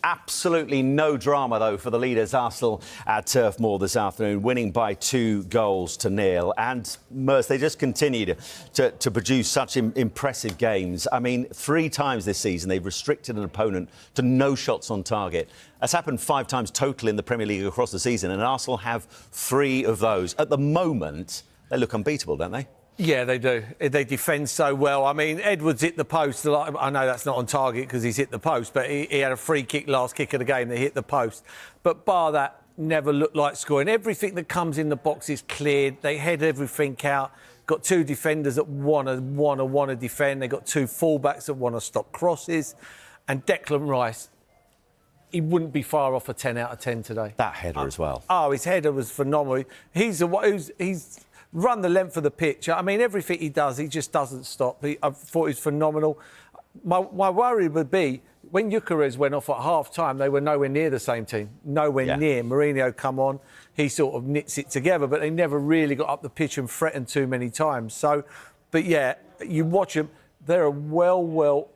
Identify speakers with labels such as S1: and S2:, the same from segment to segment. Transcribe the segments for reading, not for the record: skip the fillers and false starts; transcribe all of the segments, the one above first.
S1: Absolutely no drama, though, for the leaders, Arsenal, at Turf Moor this afternoon, winning by 2-0. And Merson, they just continued to produce such impressive games. I mean, 3 times this season they've restricted an opponent to no shots on target. That's happened 5 times total in the Premier League across the season, and Arsenal have 3 of those. At the moment, they look unbeatable, don't they?
S2: Yeah, they do. They defend so well. I mean, Edwards hit the post. I know that's not on target because he's hit the post, but he had a free kick last kick of the game that hit the post. But bar that, never looked like scoring. Everything that comes in the box is cleared. They head everything out. Got 2 defenders that want to defend. They got 2 fullbacks that want to stop crosses. And Declan Rice, he wouldn't be far off a 10 out of 10 today.
S1: That header as well.
S2: Oh, his header was phenomenal. He's run the length of the pitch. I mean, everything he does, he just doesn't stop. I thought he was phenomenal. My worry would be, when Gyökeres went off at half-time, they were nowhere near the same team. Nowhere near. Mourinho come on, he sort of knits it together, but they never really got up the pitch and threatened too many times. So, but yeah, you watch them, they're a well-oiled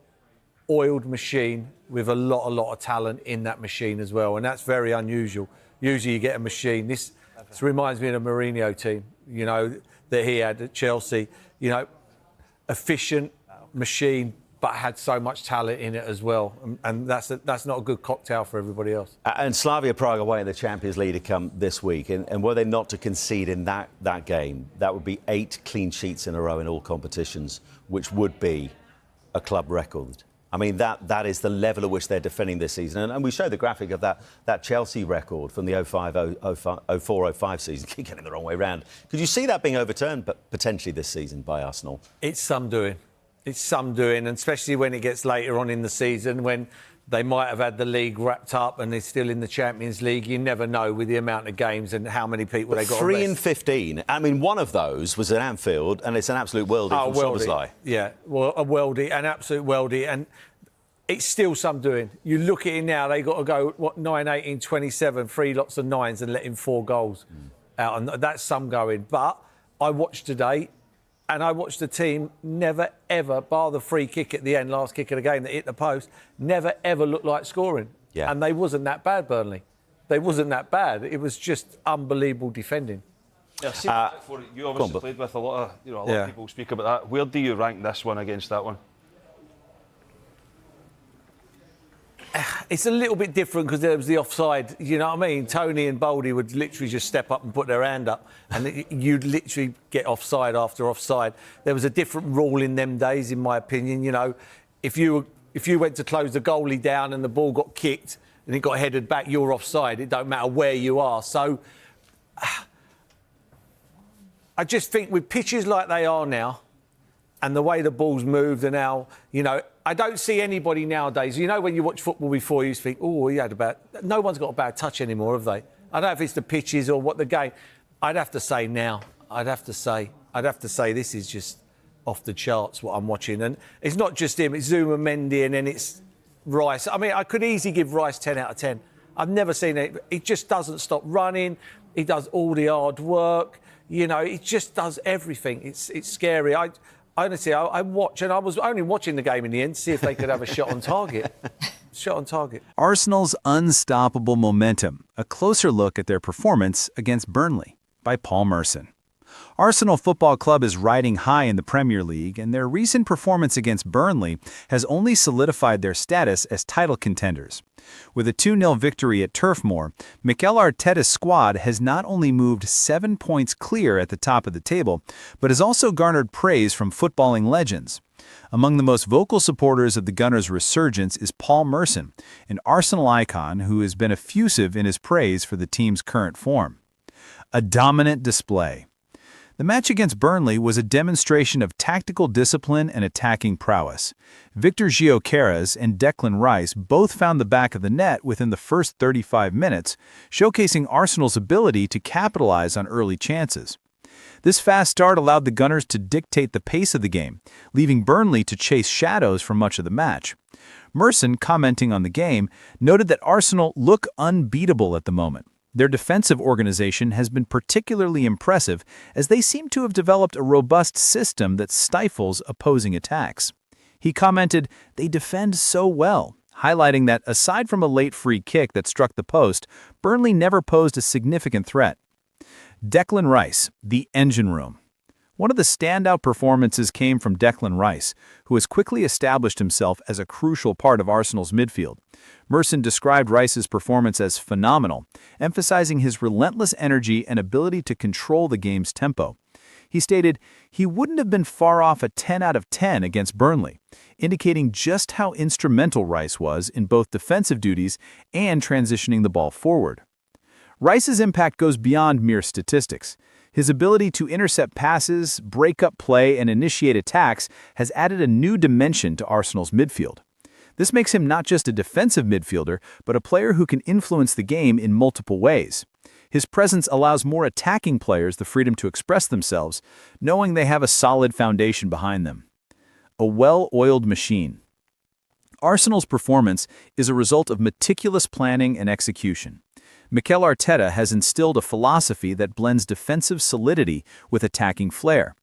S2: machine with a lot of talent in that machine as well, and that's very unusual. Usually you get a machine. This reminds me of the Mourinho team, you know, that he had at Chelsea. You know, efficient machine, but had so much talent in it as well. And that's not a good cocktail for everybody else.
S1: And Slavia Prague away in the Champions League to come this week. And were they not to concede in that game, that would be 8 clean sheets in a row in all competitions, which would be a club record. I mean, that is the level at which they're defending this season. And we showed the graphic of that Chelsea record from the 04-05 season. Keep getting the wrong way round. Could you see that being overturned, but potentially this season by Arsenal?
S2: It's some doing. It's some doing, and especially when it gets later on in the season, when they might have had the league wrapped up and they're still in the Champions League. You never know with the amount of games and how many people they got.
S1: 3 and 15. I mean, one of those was at Anfield, and it's an absolute worldie from Szoboszlai.
S2: Yeah, well, a worldie, an absolute worldie, and it's still some doing. You look at it now, they got to go 9, 18, 27, 3 lots of 9s, and let in 4 goals out, and that's some going. But I watched today. And I watched the team never, ever, bar the free kick at the end, last kick of the game that hit the post, never, ever looked like scoring.
S1: Yeah.
S2: And they wasn't that bad, Burnley. They wasn't that bad. It was just unbelievable defending.
S3: Yeah, you obviously played with a lot of people speak about that. Where do you rank this one against that one?
S2: It's a little bit different because there was the offside, you know what I mean? Tony and Baldy would literally just step up and put their hand up, and you'd literally get offside after offside. There was a different rule in them days, in my opinion. You know, if you went to close the goalie down and the ball got kicked and it got headed back, you're offside. It don't matter where you are. So I just think with pitches like they are now, and the way the ball's moved, and now, you know, I don't see anybody nowadays. You know, when you watch football before, you think, oh, he had a bad... No one's got a bad touch anymore, have they? I don't know if it's the pitches or what the game... I'd have to say now, I'd have to say this is just off the charts, what I'm watching. And it's not just him, it's Zuma, Mendy, and then it's Rice. I mean, I could easily give Rice 10 out of 10. I've never seen it. He just doesn't stop running. He does all the hard work. You know, he just does everything. It's scary. Honestly, I watch, and I was only watching the game in the end to see if they could have a shot on target. Shot on target.
S4: Arsenal's unstoppable momentum. A closer look at their performance against Burnley by Paul Merson. Arsenal Football Club is riding high in the Premier League, and their recent performance against Burnley has only solidified their status as title contenders. With a 2-0 victory at Turf Moor, Mikel Arteta's squad has not only moved 7 points clear at the top of the table, but has also garnered praise from footballing legends. Among the most vocal supporters of the Gunners' resurgence is Paul Merson, an Arsenal icon who has been effusive in his praise for the team's current form. A dominant display. The match against Burnley was a demonstration of tactical discipline and attacking prowess. Victor Gyökeres and Declan Rice both found the back of the net within the first 35 minutes, showcasing Arsenal's ability to capitalize on early chances. This fast start allowed the Gunners to dictate the pace of the game, leaving Burnley to chase shadows for much of the match. Merson, commenting on the game, noted that Arsenal look unbeatable at the moment. Their defensive organization has been particularly impressive as they seem to have developed a robust system that stifles opposing attacks. He commented, "They defend so well, highlighting that aside from a late free kick that struck the post, Burnley never posed a significant threat. Declan Rice, the engine room. One of the standout performances came from Declan Rice, who has quickly established himself as a crucial part of Arsenal's midfield. Merson described Rice's performance as phenomenal, emphasizing his relentless energy and ability to control the game's tempo. He stated he wouldn't have been far off a 10 out of 10 against Burnley, indicating just how instrumental Rice was in both defensive duties and transitioning the ball forward. Rice's impact goes beyond mere statistics. His ability to intercept passes, break up play, and initiate attacks has added a new dimension to Arsenal's midfield. This makes him not just a defensive midfielder, but a player who can influence the game in multiple ways. His presence allows more attacking players the freedom to express themselves, knowing they have a solid foundation behind them. A well-oiled machine. Arsenal's performance is a result of meticulous planning and execution. Mikel Arteta has instilled a philosophy that blends defensive solidity with attacking flair.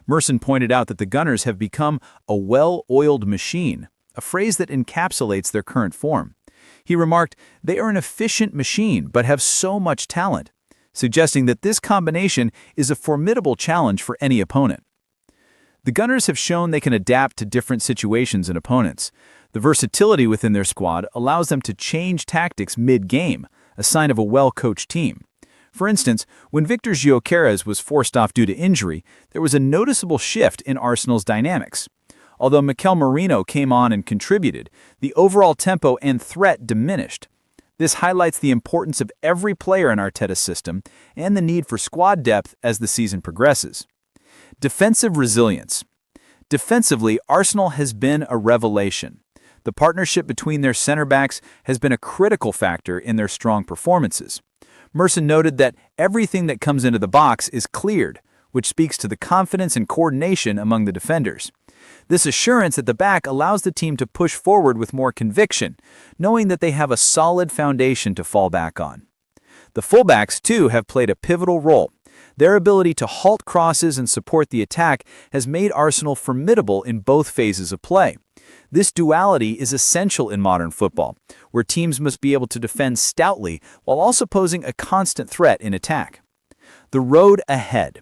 S4: Merson pointed out that the Gunners have become a well-oiled machine, a phrase that encapsulates their current form. He remarked, "They are an efficient machine but have so much talent," suggesting that this combination is a formidable challenge for any opponent. The Gunners have shown they can adapt to different situations and opponents. The versatility within their squad allows them to change tactics mid-game, a sign of a well-coached team. For instance, when Victor Gyökeres was forced off due to injury, there was a noticeable shift in Arsenal's dynamics. Although Mikel Merino came on and contributed, the overall tempo and threat diminished. This highlights the importance of every player in Arteta's system and the need for squad depth as the season progresses. Defensive resilience. Defensively, Arsenal has been a revelation. The partnership between their center backs has been a critical factor in their strong performances. Merson noted that everything that comes into the box is cleared, which speaks to the confidence and coordination among the defenders. This assurance at the back allows the team to push forward with more conviction, knowing that they have a solid foundation to fall back on. The fullbacks, too, have played a pivotal role. Their ability to halt crosses and support the attack has made Arsenal formidable in both phases of play. This duality is essential in modern football, where teams must be able to defend stoutly while also posing a constant threat in attack. The road ahead.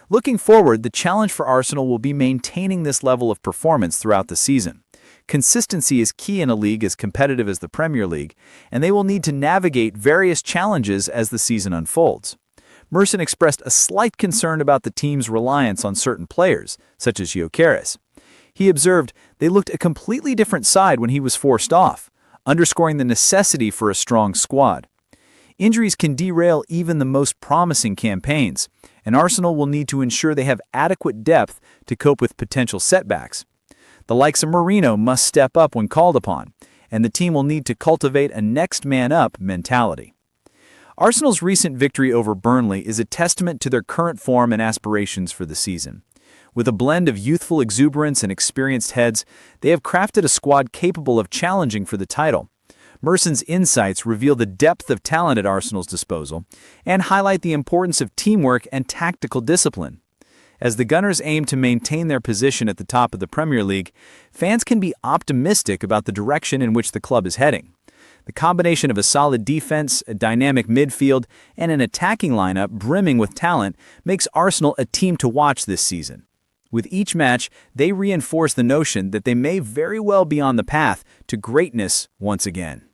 S4: Looking forward, the challenge for Arsenal will be maintaining this level of performance throughout the season. Consistency is key in a league as competitive as the Premier League, and they will need to navigate various challenges as the season unfolds. Merson expressed a slight concern about the team's reliance on certain players, such as Gyökeres. He observed they looked a completely different side when he was forced off, underscoring the necessity for a strong squad. Injuries can derail even the most promising campaigns, and Arsenal will need to ensure they have adequate depth to cope with potential setbacks. The likes of Merino must step up when called upon, and the team will need to cultivate a next-man-up mentality. Arsenal's recent victory over Burnley is a testament to their current form and aspirations for the season. With a blend of youthful exuberance and experienced heads, they have crafted a squad capable of challenging for the title. Merson's insights reveal the depth of talent at Arsenal's disposal and highlight the importance of teamwork and tactical discipline. As the Gunners aim to maintain their position at the top of the Premier League, fans can be optimistic about the direction in which the club is heading. The combination of a solid defense, a dynamic midfield, and an attacking lineup brimming with talent makes Arsenal a team to watch this season. With each match, they reinforce the notion that they may very well be on the path to greatness once again.